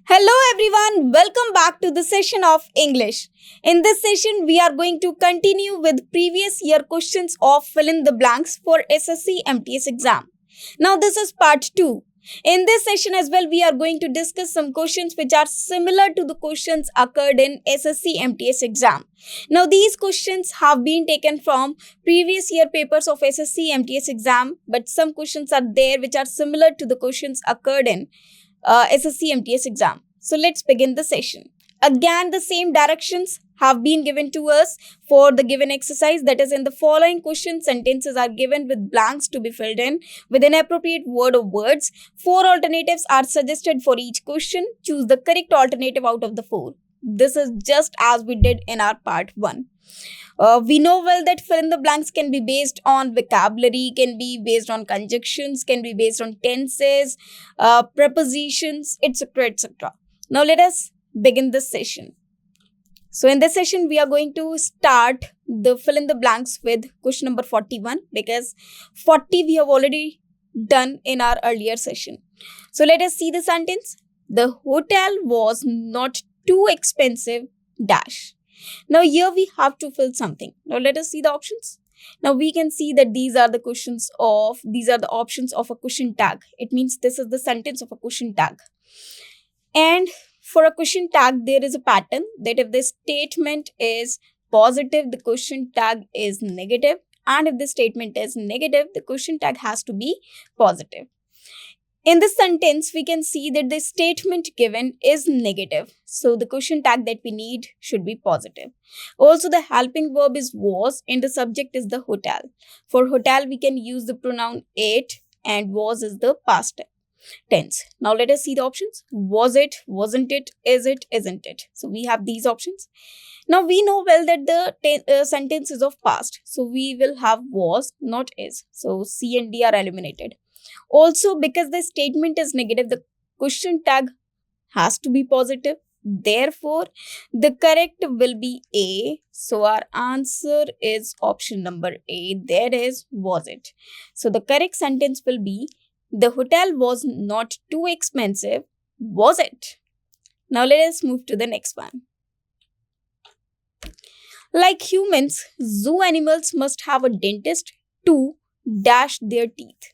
Hello everyone, welcome back to the session of English. In this session, we are going to continue with previous year questions of fill in the blanks for SSC MTS exam. Now this is part 2. In this session as well, we are going to discuss some questions which are similar to the questions occurred in SSC MTS exam. Now these questions have been taken from previous year papers of SSC MTS exam, but some questions are there which are similar to the questions occurred in SSC MTS exam. So let's begin the session. Again, the same directions have been given to us for the given exercise. That is, in the following question, sentences are given with blanks to be filled in with an appropriate word or words. 4 alternatives are suggested for each question. Choose the correct alternative out of the 4. This is just as we did in our part 1. We know well that fill in the blanks can be based on vocabulary, can be based on conjunctions, can be based on tenses, prepositions, etc. etc. Now let us begin this session. So in this session, we are going to start the fill in the blanks with question number 41 because 40 we have already done in our earlier session. So let us see the sentence. The hotel was not too expensive, dash. Now here we have to fill something. Now let us see the options. Now we can see that these are the options of a question tag. It means this is the sentence of a question tag. And for a question tag, there is a pattern that if the statement is positive, the question tag is negative. And if the statement is negative, the question tag has to be positive. In this sentence, we can see that the statement given is negative. So the question tag that we need should be positive. Also, the helping verb is was and the subject is the hotel. For hotel, we can use the pronoun it and was is the past tense. Now let us see the options. Was it, wasn't it, is it, isn't it? So we have these options. Now we know well that the sentence is of past. So we will have was, not is. So C and D are eliminated. Also, because the statement is negative, the question tag has to be positive. Therefore, the correct will be A. So our answer is option number A. That is, was it. So the correct sentence will be, the hotel was not too expensive, was it? Now let us move to the next one. Like humans, zoo animals must have a dentist to dash their teeth.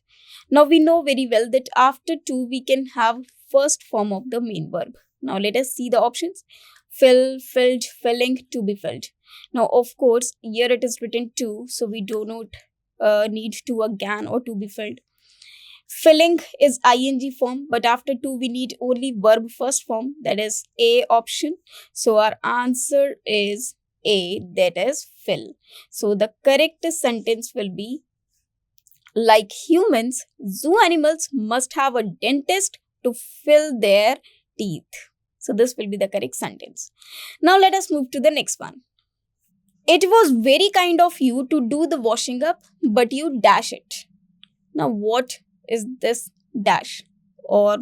Now we know very well that after to we can have first form of the main verb. Now let us see the options. Fill, filled, filling, to be filled. Now of course here it is written to, so we do not need to again or to be filled. Filling is ing form, but after to we need only verb first form, that is A option. So our answer is A, that is fill. So the correct sentence will be, like humans, zoo animals must have a dentist to fill their teeth. So this will be the correct sentence. Now let us move to the next one. It was very kind of you to do the washing up, but you dash it. Now what is this dash, or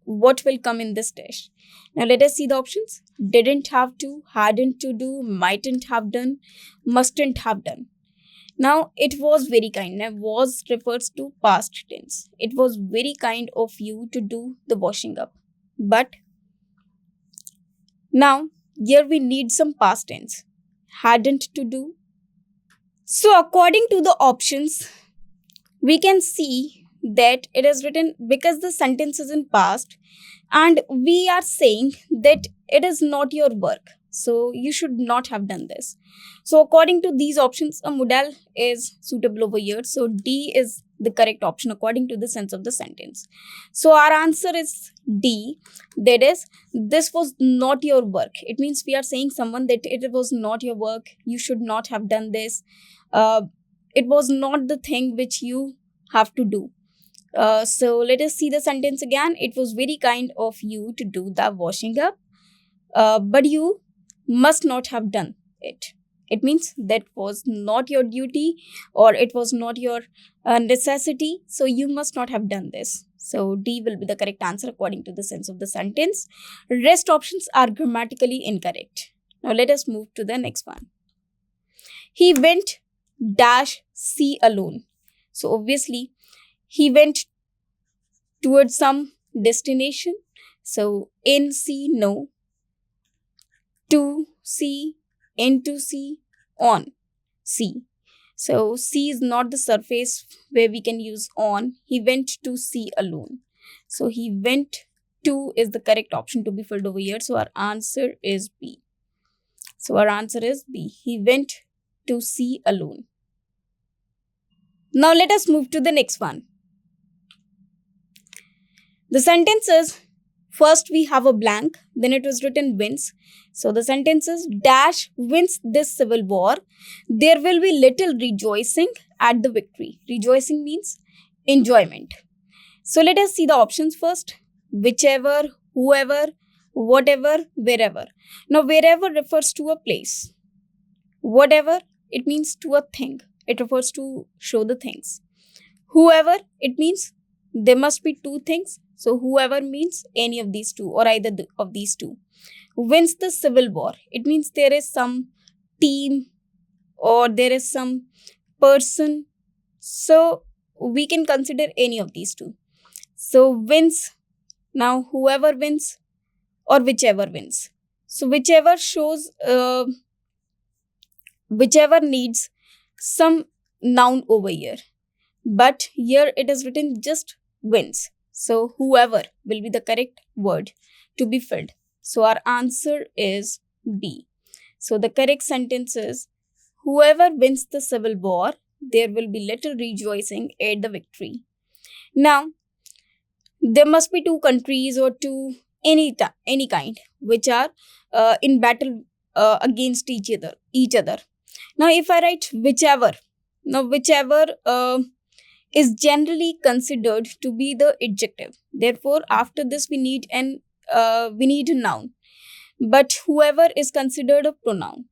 what will come in this dash? Now let us see the options. Didn't have to, hadn't to do, mightn't have done, mustn't have done. Now, it was very kind. Now, was refers to past tense. It was very kind of you to do the washing up. But now, here we need some past tense. Hadn't to do. So, according to the options, we can see that it is written because the sentence is in past and we are saying that it is not your work. So you should not have done this. So according to these options, a modal is suitable over here. So D is the correct option according to the sense of the sentence. So our answer is D. That is, this was not your work. It means we are saying someone that it was not your work. You should not have done this. It was not the thing which you have to do. So let us see the sentence again. It was very kind of you to do the washing up, but you must not have done it. It means that was not your duty or it was not your necessity. So you must not have done this. So D will be the correct answer according to the sense of the sentence. Rest options are grammatically incorrect. Now let us move to the next one. He went dash C alone. So obviously he went towards some destination. So in C, no. To C, into C, on C. So C is not the surface where we can use on. He went to C alone. So he went to is the correct option to be filled over here. So our answer is B. So our answer is B. He went to C alone. Now let us move to the next one. The sentence is, first we have a blank, then it was written wins. So the sentence is, dash wins this civil war. There will be little rejoicing at the victory. Rejoicing means enjoyment. So let us see the options first. Whichever, whoever, whatever, wherever. Now wherever refers to a place. Whatever, it means to a thing. It refers to show the things. Whoever, it means there must be two things. So whoever means any of these two or either of these two. Wins the civil war. It means there is some team or there is some person. So we can consider any of these two. So wins. Now whoever wins or whichever wins. So whichever shows, whichever needs some noun over here. But here it is written just wins. So whoever will be the correct word to be filled. So our answer is B. So the correct sentence is, whoever wins the civil war, there will be little rejoicing at the victory. Now, there must be two countries or two any kind which are in battle against each other. Now, if I write whichever, now whichever is generally considered to be the adjective. Therefore, after this we need a noun. But whoever is considered a pronoun.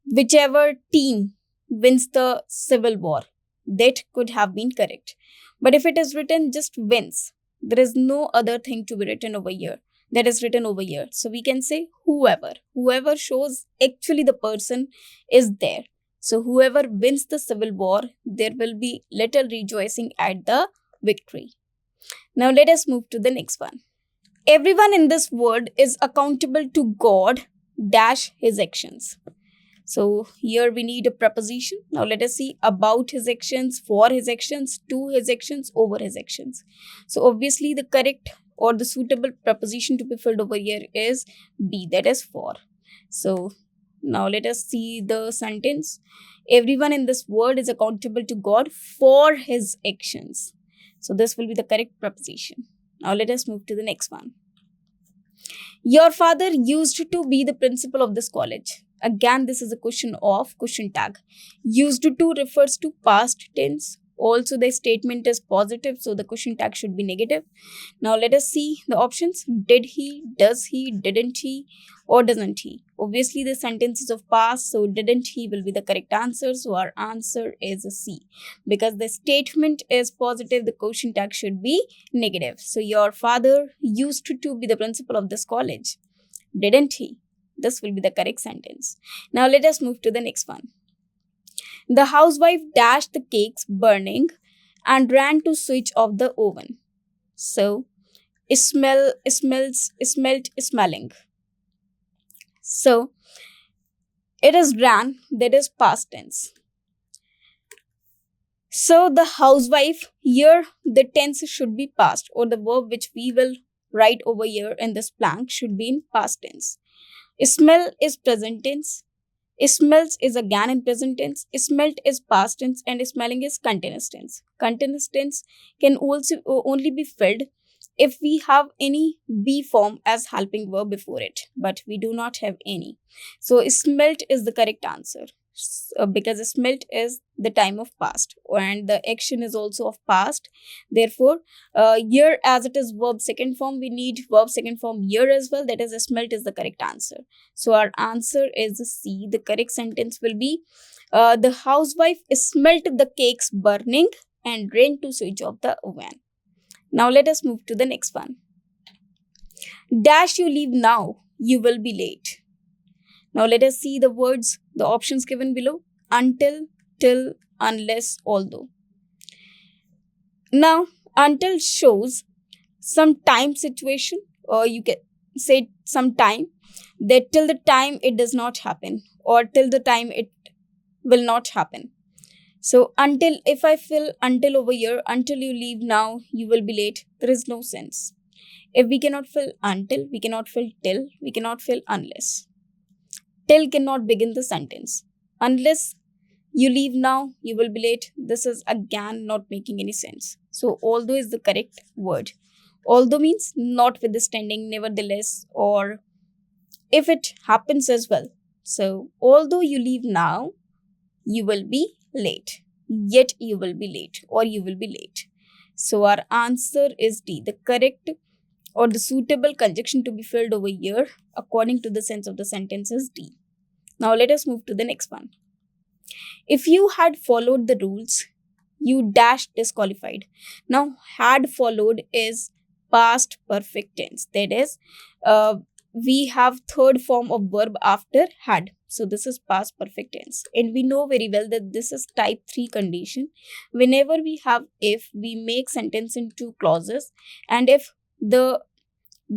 Whichever team wins the civil war, that could have been correct. But if it is written just wins, there is no other thing to be written over here. That is written over here. So we can say whoever. Whoever shows actually the person is there. So whoever wins the civil war, there will be little rejoicing at the victory. Now let us move to the next one. Everyone in this world is accountable to God dash his actions. So here we need a preposition. Now let us see about his actions, for his actions, to his actions, over his actions. So obviously the correct or the suitable preposition to be filled over here is B, that is for. So now let us see the sentence. Everyone in this world is accountable to God for his actions. So this will be the correct preposition. Now let us move to the next one. Your father used to be the principal of this college. Again, this is a question tag. Used to refers to past tense. Also, the statement is positive, so the question tag should be negative. Now, let us see the options. Did he, does he, didn't he, or doesn't he? Obviously, the sentence is of past, so didn't he will be the correct answer. So, our answer is C. Because the statement is positive, the question tag should be negative. So, your father used to be the principal of this college. Didn't he? This will be the correct sentence. Now, let us move to the next one. The housewife dashed the cakes burning and ran to switch off the oven. So, smelled, smelling. So, it is ran, that is past tense. So, the housewife, here the tense should be past, or the verb which we will write over here in this blank should be in past tense. Smell is present tense. Smells is again in present tense. Smelt is past tense and smelling is continuous tense. Continuous tense can also only be filled if we have any be form as helping verb before it, but we do not have any. So smelt is the correct answer. Because smelt is the time of past and the action is also of past. Therefore, here as it is verb second form, we need verb second form here as well. That is smelt is the correct answer. So our answer is C. The correct sentence will be the housewife smelt the cakes burning and ran to switch off the oven. Now let us move to the next one. Dash you leave now, you will be late. Now let us see the words, the options given below. Until, till, unless, although. Now, until shows some time situation or you can say some time, that till the time it does not happen, or till the time it will not happen. So until, if I fill until over here, until you leave now, you will be late, there is no sense. If we cannot fill until, we cannot fill till, we cannot fill unless. Till cannot begin the sentence. Unless you leave now, you will be late. This is again not making any sense. So although is the correct word. Although means notwithstanding, nevertheless, or if it happens as well. So although you leave now, you will be late. Yet you will be late, or you will be late. So our answer is D. The correct or the suitable conjunction to be filled over here according to the sense of the sentence is D. Now let us move to the next one. If you had followed the rules, you dash disqualified. Now had followed is past perfect tense. That is, we have third form of verb after had. So this is past perfect tense. And we know very well that this is type 3 condition. Whenever we have if, we make sentence in two clauses. And if the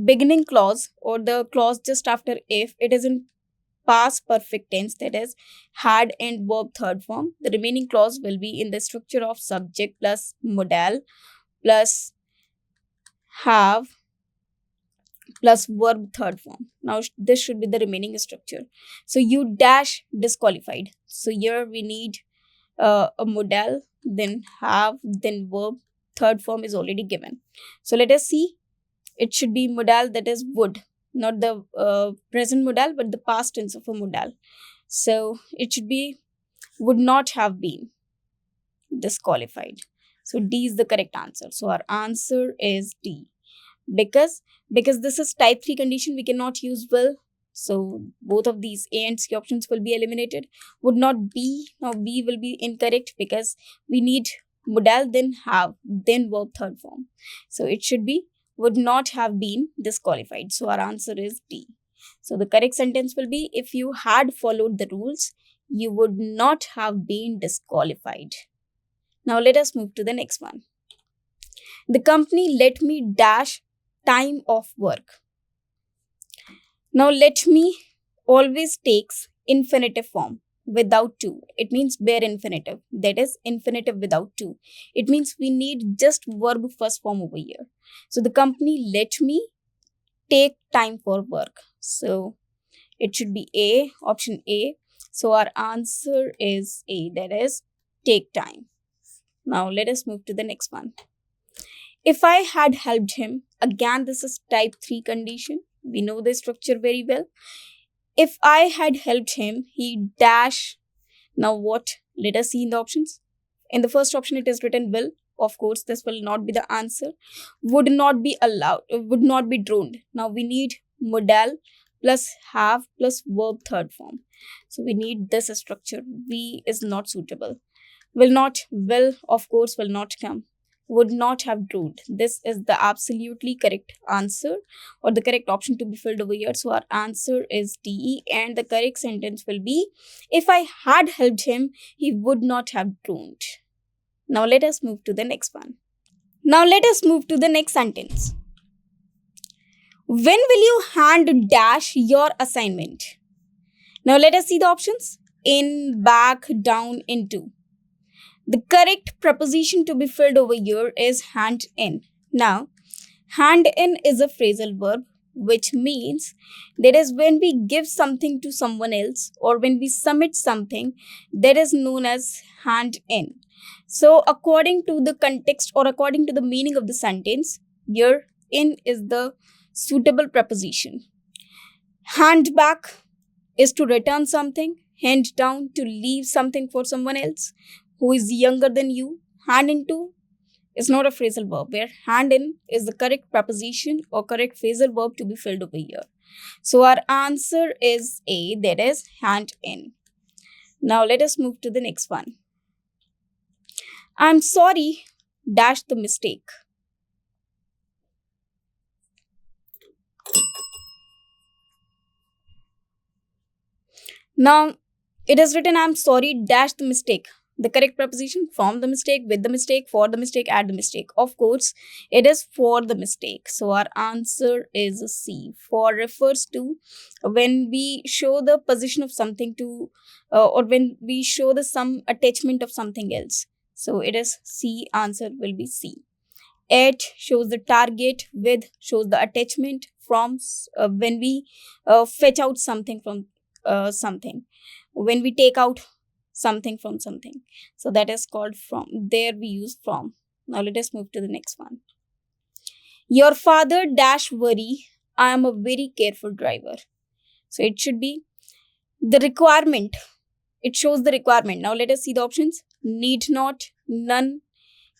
beginning clause or the clause just after if, it is in past perfect tense, that is had and verb third form, the remaining clause will be in the structure of subject plus modal plus have plus verb third form. Now this should be the remaining structure. So you dash disqualified. So here we need a modal, then have, then verb third form is already given. So let us see. It should be modal, that is would, not the present modal but the past tense of a modal. So it should be would not have been disqualified. So D is the correct answer. So our answer is D. Because this is type 3 condition, we cannot use will. So both of these A and C options will be eliminated. Would not be, now B will be incorrect because we need modal, then have, then verb third form. So it should be would not have been disqualified. So our answer is D. So the correct sentence will be, if you had followed the rules, you would not have been disqualified. Now let us move to the next one. The company let me dash time of work. Now let me always takes infinitive form without to. It means bare infinitive. That is infinitive without to. It means we need just verb first form over here. So the company let me take time for work. So it should be A, option A. So our answer is A, that is take time. Now let us move to the next one. If I had helped him, again this is type 3 condition. We know the structure very well. If I had helped him, he dash. Now what? Let us see in the options. In the first option it is written will. Of course this will not be the answer. Would not be allowed, would not be droned. Now we need modal plus have plus verb third form. So we need this structure. We is not suitable. Will not, will of course will not come. Would not have droned. This is the absolutely correct answer or the correct option to be filled over here. So our answer is D, and the correct sentence will be, if I had helped him, he would not have droned. Now let us move to the next one. Now let us move to the next sentence. When will you hand dash your assignment? Now let us see the options. In, back, down, into. The correct preposition to be filled over here is hand in. Now, hand in is a phrasal verb, which means that is when we give something to someone else or when we submit something, that is known as hand in. So according to the context or according to the meaning of the sentence, here in is the suitable preposition. Hand back is to return something. Hand down, to leave something for someone else who is younger than you. Hand into is not a phrasal verb, where hand in is the correct preposition or correct phrasal verb to be filled over here. So our answer is A, that is hand in. Now let us move to the next one. I'm sorry, dash the mistake. Now it is written I'm sorry, dash the mistake. The correct preposition, from the mistake, with the mistake, for the mistake, at the mistake. Of course, it is for the mistake. So our answer is C. For refers to when we show the position of something to, or when we show the some attachment of something else. So it is C. Answer will be C. At shows the target, with shows the attachment, from when we fetch out something from something, when we take out something from something, so that is called from. There we use from. Now let us move to the next one. Your father dash worry, I am a very careful driver. So it should be the requirement. It shows the requirement. Now let us see the options. Need not, none,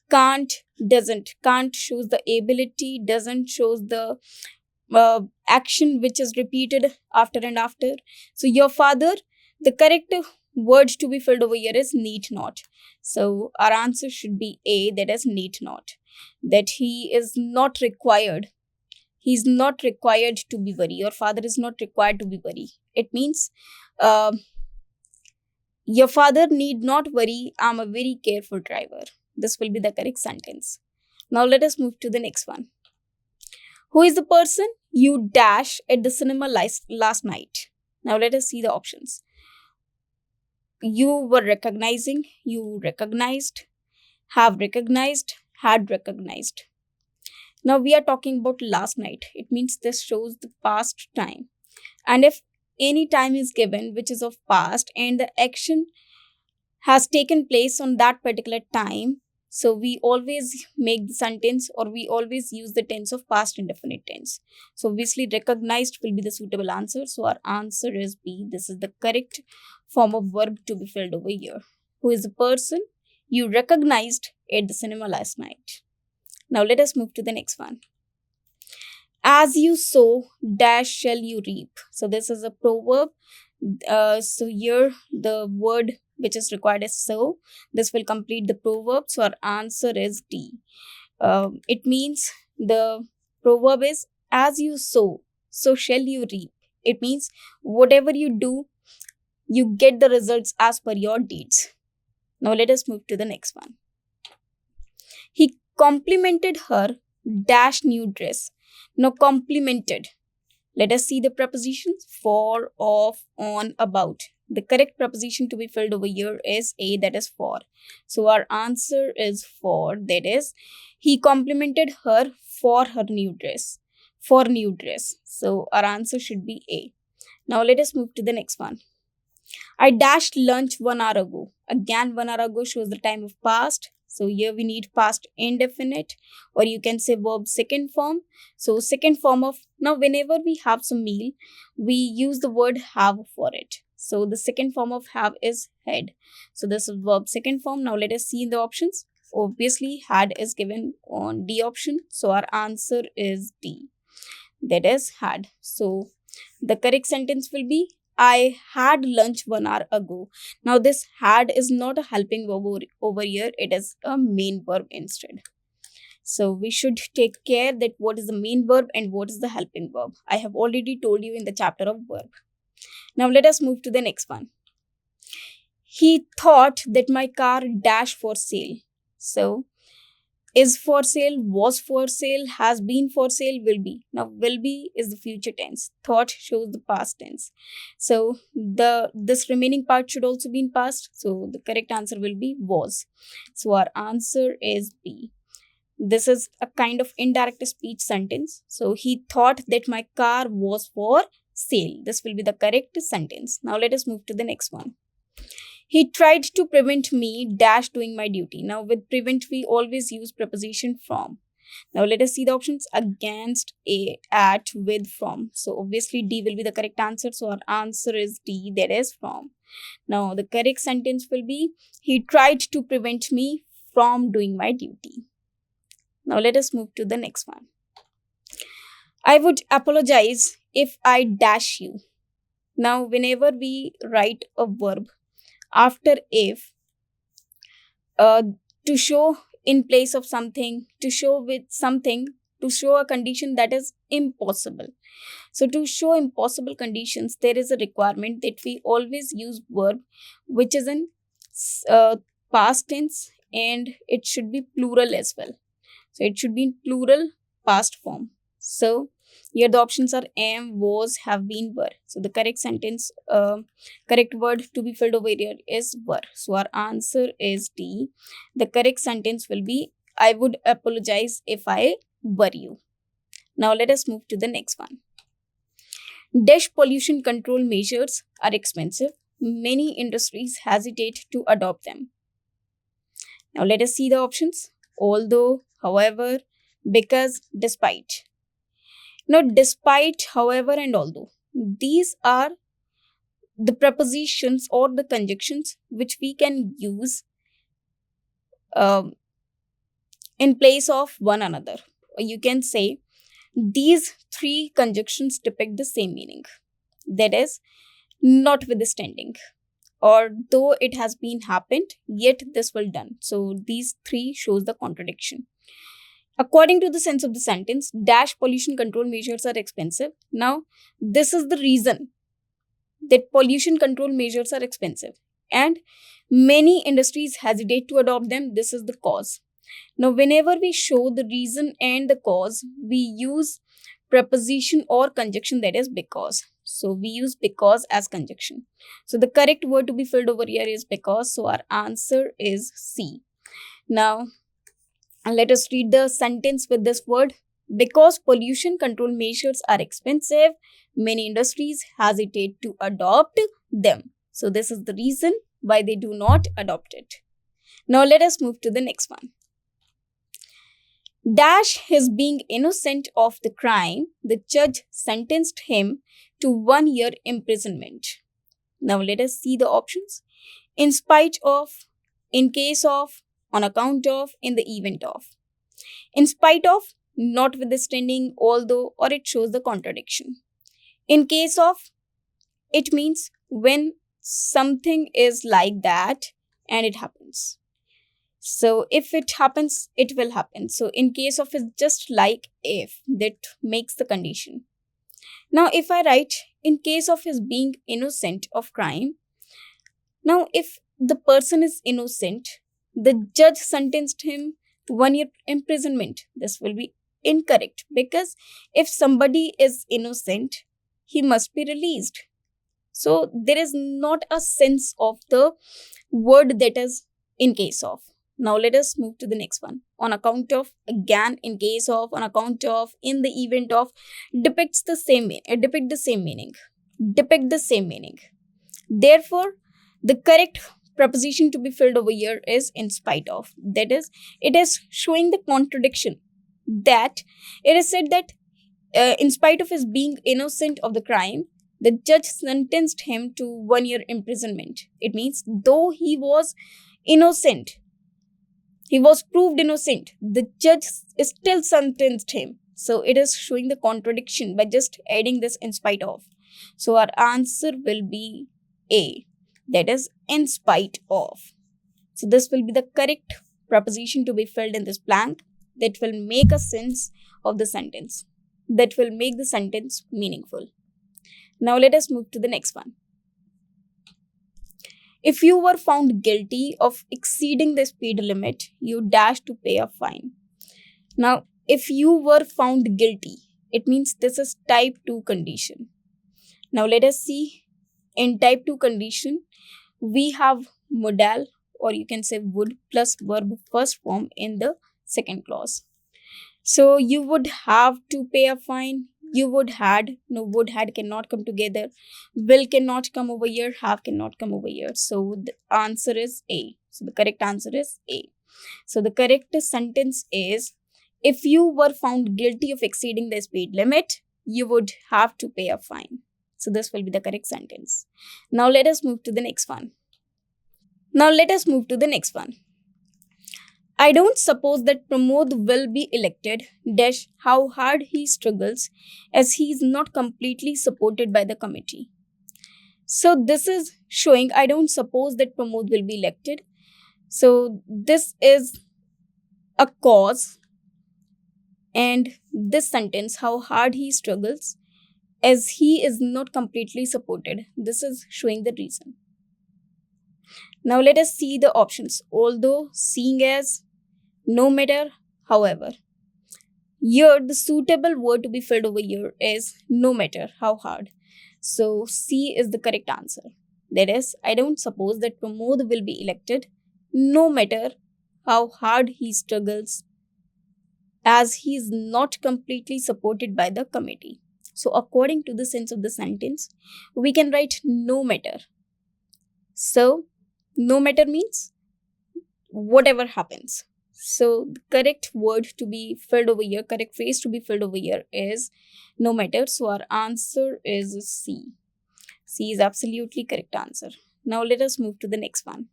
can't, doesn't. Can't shows the ability, doesn't shows the action which is repeated after and after. So your father, the correct word to be filled over here is need not. So our answer should be A, that is need not. That he is not required. He is not required to be worried. Your father is not required to be worried. It means your father need not worry. I'm a very careful driver. This will be the correct sentence. Now let us move to the next one. Who is the person you dash at the cinema last night? Now let us see the options. You were recognizing, you recognized, have recognized, had recognized. Now we are talking about last night. It means this shows the past time. And if any time is given which is of past and the action has taken place on that particular time, so we always make the sentence, or we always use the tense of past indefinite tense. So obviously recognized will be the suitable answer. So our answer is B. This is the correct form of verb to be filled over here. Who is the person you recognized at the cinema last night? Now let us move to the next one. As you sow, dash shall you reap. So this is a proverb. So here the word which is required is so. This will complete the proverb. So our answer is D. It means the proverb is as you sow, so shall you reap. It means whatever you do, you get the results as per your deeds. Now let us move to the next one. He complimented her dash new dress. Now complimented. Let us see the prepositions for, of, on, about. The correct preposition to be filled over here is A, that is for. So our answer is for, that is, he complimented her for her new dress. For new dress. So our answer should be A. Now let us move to the next one. I dashed lunch 1 hour ago. Again, 1 hour ago shows the time of past. So here we need past indefinite, or you can say verb second form. So second form of, now whenever we have some meal, we use the word have for it. So the second form of have is had. So this is verb second form. Now let us see in the options. Obviously had is given on D option. So our answer is D. That is had. So the correct sentence will be I had lunch 1 hour ago. Now this had is not a helping verb over here. It is a main verb instead. So we should take care that what is the main verb and what is the helping verb. I have already told you in the chapter of verb. Now let us move to the next one. He thought that my car dash for sale. So is for sale, was for sale, has been for sale, will be. Now will be is the future tense. Thought shows the past tense. So this remaining part should also be in past. So the correct answer will be was. So our answer is B. This is a kind of indirect speech sentence. So he thought that my car was for sale. This will be the correct sentence. Now let us move to the next one. He tried to prevent me dash doing my duty. Now with prevent we always use preposition from. Now let us see the options. Against, a, at, with, from. So obviously D will be the correct answer. So our answer is D, that is from. Now the correct sentence will be he tried to prevent me from doing my duty. Now let us move to the next one. I would apologize if I dash you. Now whenever we write a verb after if, to show in place of something, to show with something, to show a condition that is impossible. So to show impossible conditions, there is a requirement that we always use verb which is in past tense, and it should be plural as well. So it should be in plural past form. So here the options are am, was, have been, were. So the correct sentence, correct word to be filled over here is were. So our answer is D. The correct sentence will be I would apologize if I were you. Now let us move to the next one. Dash pollution control measures are expensive. Many industries hesitate to adopt them. Now let us see the options. Although, however, because, despite. Now, despite, however, and although. These are the prepositions or the conjunctions which we can use in place of one another. Or you can say these three conjunctions depict the same meaning. That is, notwithstanding, or though it has been happened, yet this will done. So these three shows the contradiction. According to the sense of the sentence, dash pollution control measures are expensive. Now, this is the reason that pollution control measures are expensive and many industries hesitate to adopt them. This is the cause. Now, whenever we show the reason and the cause, we use preposition or conjunction, that is because. So we use because as conjunction. So the correct word to be filled over here is because. So our answer is C. Now, let us read the sentence with this word. Because pollution control measures are expensive, many industries hesitate to adopt them. So this is the reason why they do not adopt it. Now let us move to the next one. Dash his being innocent of the crime, the judge sentenced him to 1 year imprisonment. Now let us see the options. In spite of, in case of, on account of, in the event of. In spite of, notwithstanding, although, or it shows the contradiction. In case of, it means when something is like that and it happens. So if it happens, it will happen. So in case of is just like if, that makes the condition. Now if I write in case of his being innocent of crime, now if the person is innocent, the judge sentenced him to 1 year imprisonment. This will be incorrect because if somebody is innocent, he must be released. So there is not a sense of the word that is in case of. Now let us move to the next one. On account of, again, in case of, on account of, in the event of, depict the same meaning. Therefore, the correct preposition to be filled over here is in spite of. That is, it is showing the contradiction. That it is said that in spite of his being innocent of the crime, the judge sentenced him to 1 year imprisonment. It means though he was innocent, he was proved innocent, the judge still sentenced him. So it is showing the contradiction by just adding this in spite of. So our answer will be A, that is in spite of. So this will be the correct preposition to be filled in this blank that will make a sense of the sentence, that will make the sentence meaningful. Now let us move to the next one. If you were found guilty of exceeding the speed limit, you dash to pay a fine. Now, if you were found guilty, it means this is type 2 condition. Now let us see. In type 2 condition, we have modal, or you can say would, plus verb first form in the second clause. So you would have to pay a fine. You would had, no, would had cannot come together. Will cannot come over here. Have cannot come over here. So the answer is A. So the correct answer is A. So the correct sentence is, if you were found guilty of exceeding the speed limit, you would have to pay a fine. So this will be the correct sentence. Now let us move to the next one. I don't suppose that Pramod will be elected, dash how hard he struggles as he is not completely supported by the committee. So this is showing I don't suppose that Pramod will be elected. So this is a cause, and this sentence, how hard he struggles as he is not completely supported, this is showing the reason. Now let us see the options. Although, seeing as, no matter, however. Here, the suitable word to be filled over here is no matter how hard. So, C is the correct answer. That is, I don't suppose that Pramod will be elected no matter how hard he struggles, as he is not completely supported by the committee. So, according to the sense of the sentence, we can write no matter. So, no matter means whatever happens. So, the correct word to be filled over here, correct phrase to be filled over here is no matter. So, our answer is C. C is absolutely correct answer. Now, let us move to the next one.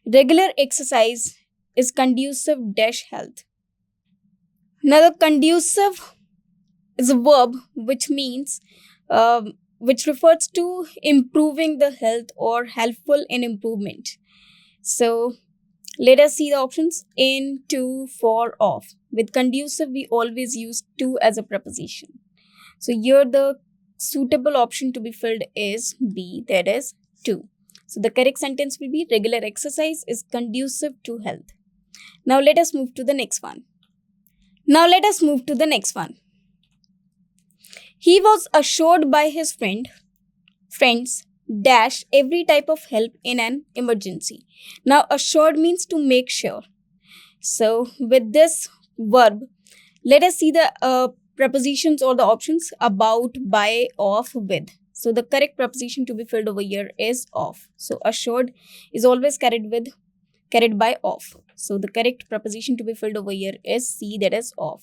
Regular exercise is conducive dash health. Now, the conducive is a verb which means, which refers to improving the health or helpful in improvement. So, let us see the options. In, to, for, of. With conducive, we always use to as a preposition. So, here the suitable option to be filled is B, that is to. So, the correct sentence will be regular exercise is conducive to health. Now, let us move to the next one. He was assured by his friends dash every type of help in an emergency. Now, assured means to make sure. So, with this verb, let us see the prepositions or the options about, by, of, with. So, the correct preposition to be filled over here is of. So, assured is always carried by of. So, the correct preposition to be filled over here is C, that is of.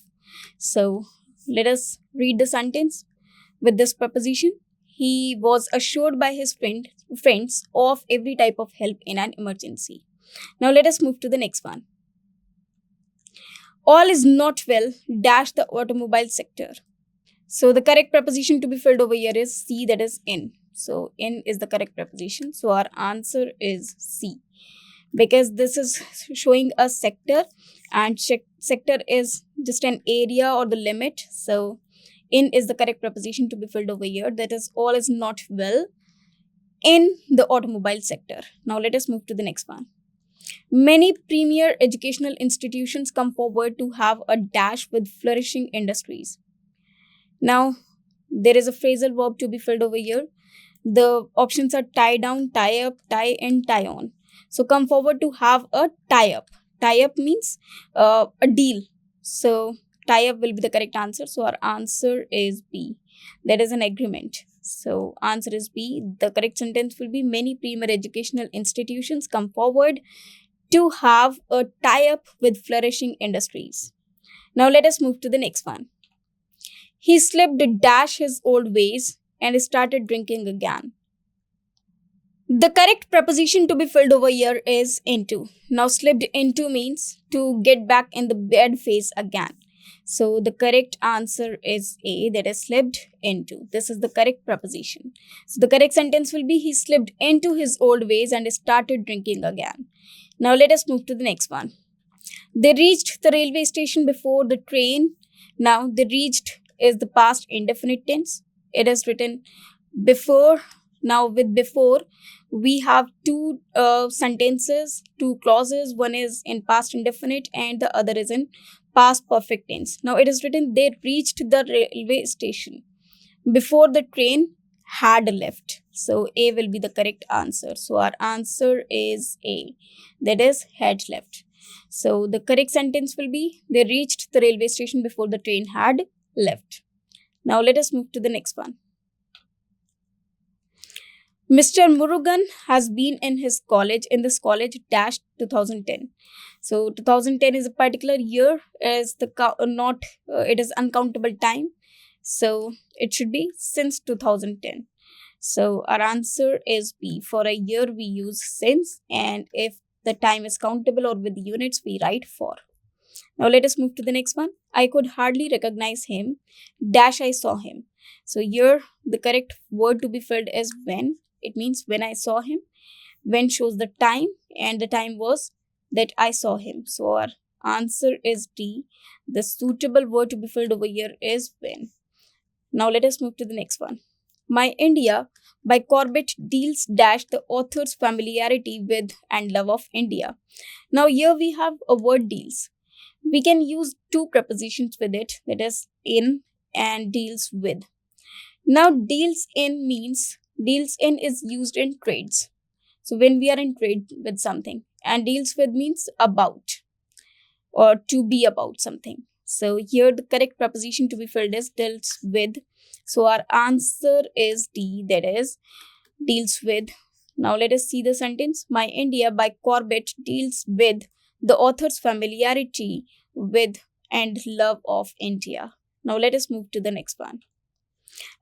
So, let us read the sentence with this preposition. He was assured by his friends of every type of help in an emergency. Now, let us move to the next one. All is not well dash the automobile sector. So, the correct preposition to be filled over here is C, that is in. So, in is the correct preposition. So, our answer is C. Because this is showing a sector, and sector is just an area or the limit. So, in is the correct preposition to be filled over here. That is, all is not well in the automobile sector. Now, let us move to the next one. Many premier educational institutions come forward to have a dash with flourishing industries. Now, there is a phrasal verb to be filled over here. The options are tie down, tie up, tie in, tie on. So, come forward to have a tie up. Tie up means a deal. So, tie up will be the correct answer. So, our answer is B. That is an agreement. So, answer is B. The correct sentence will be many premier educational institutions come forward to have a tie-up with flourishing industries. Now, let us move to the next one. He slipped dash his old ways and started drinking again. The correct preposition to be filled over here is into. Now, slipped into means to get back in the bad phase again. So, the correct answer is A, that is slipped into. This is the correct preposition. So, the correct sentence will be he slipped into his old ways and started drinking again. Now, let us move to the next one. They reached the railway station before the train. Now, they reached is the past indefinite tense. It is written before. Now, with before, we have two sentences, two clauses. One is in past indefinite and the other is in past perfect tense. Now, it is written they reached the railway station before the train had left. So, A will be the correct answer. So, our answer is A, that is had left. So, the correct sentence will be they reached the railway station before the train had left. Now, let us move to the next one. Mr. Murugan has been in this college dash 2010. So 2010 is a particular year, as it is uncountable time. So it should be since 2010. So our answer is B. For a year we use since, and if the time is countable or with units we write for. Now let us move to the next one. I could hardly recognize him dash I saw him. So here the correct word to be filled is when. It means when I saw him. When shows the time, and the time was that I saw him. So our answer is D. The suitable word to be filled over here is when. Now let us move to the next one. My India by Corbett deals dash the author's familiarity with and love of India. Now here we have a word deals. We can use two prepositions with it, that is in and deals with. Now deals in is used in trades. So when we are in trade with something, and deals with means about or to be about something. So here the correct preposition to be filled is deals with. So our answer is D, that is deals with. Now let us see the sentence. My India by Corbett deals with the author's familiarity with and love of India. Now let us move to the next one.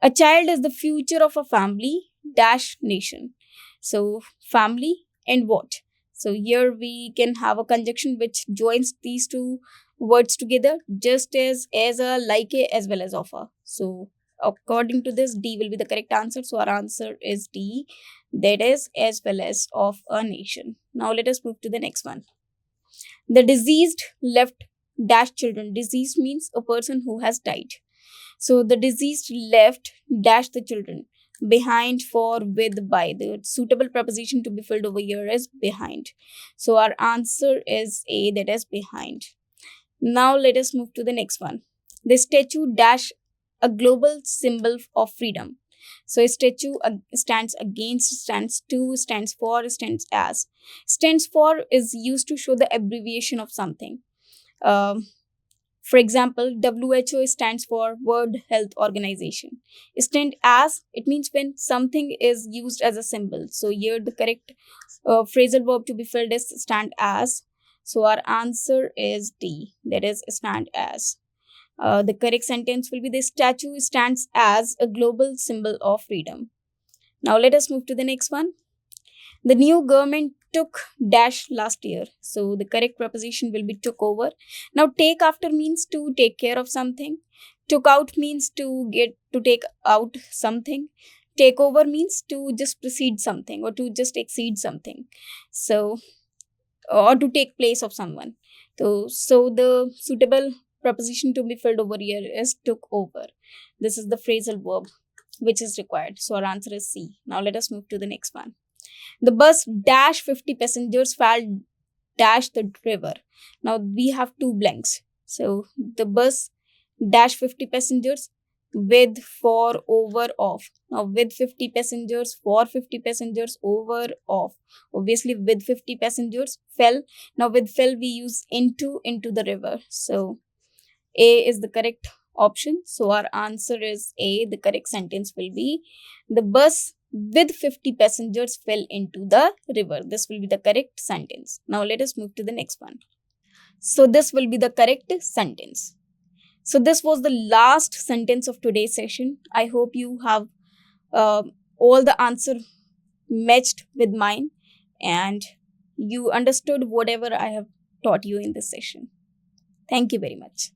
A child is the future of a family dash nation. So family and what? So here we can have a conjunction which joins these two words together, just as a, like a, as well as of a. So according to this, D will be the correct answer. So our answer is D, that is as well as of a nation. Now let us move to the next one. The deceased left dash children. Deceased means a person who has died. So the deceased left dash the children behind, for, with, by. The suitable preposition to be filled over here is behind. So our answer is A, that is behind. Now let us move to the next one. The statue dash a global symbol of freedom. So a statue stands against, stands to, stands for, stands as. Stands for is used to show the abbreviation of something. For example, WHO stands for World Health Organization. Stand as, it means when something is used as a symbol. So here the correct phrasal verb to be filled is stand as. So our answer is D, that is stand as. The correct sentence will be the statue stands as a global symbol of freedom. Now let us move to the next one. The new government took dash last year. So the correct preposition will be took over. Now take after means to take care of something. Took out means to take out something. Take over means to just precede something or to just exceed something. So or to take place of someone. So the suitable preposition to be filled over here is took over. This is the phrasal verb which is required. So our answer is C. Now let us move to the next one. The bus dash 50 passengers fell dash the river. Now we have two blanks. So the bus dash 50 passengers with, for, over, of. Now with 50 passengers, for 50 passengers, over, of. Obviously with 50 passengers fell. Now with fell we use into the river. So A is the correct option. So our answer is A. The correct sentence will be the bus with 50 passengers fell into the river. This will be the correct sentence. Now let us move to the next one. So this will be the correct sentence. So this was the last sentence of today's session. I hope you have all the answer matched with mine and you understood whatever I have taught you in this session. Thank you very much.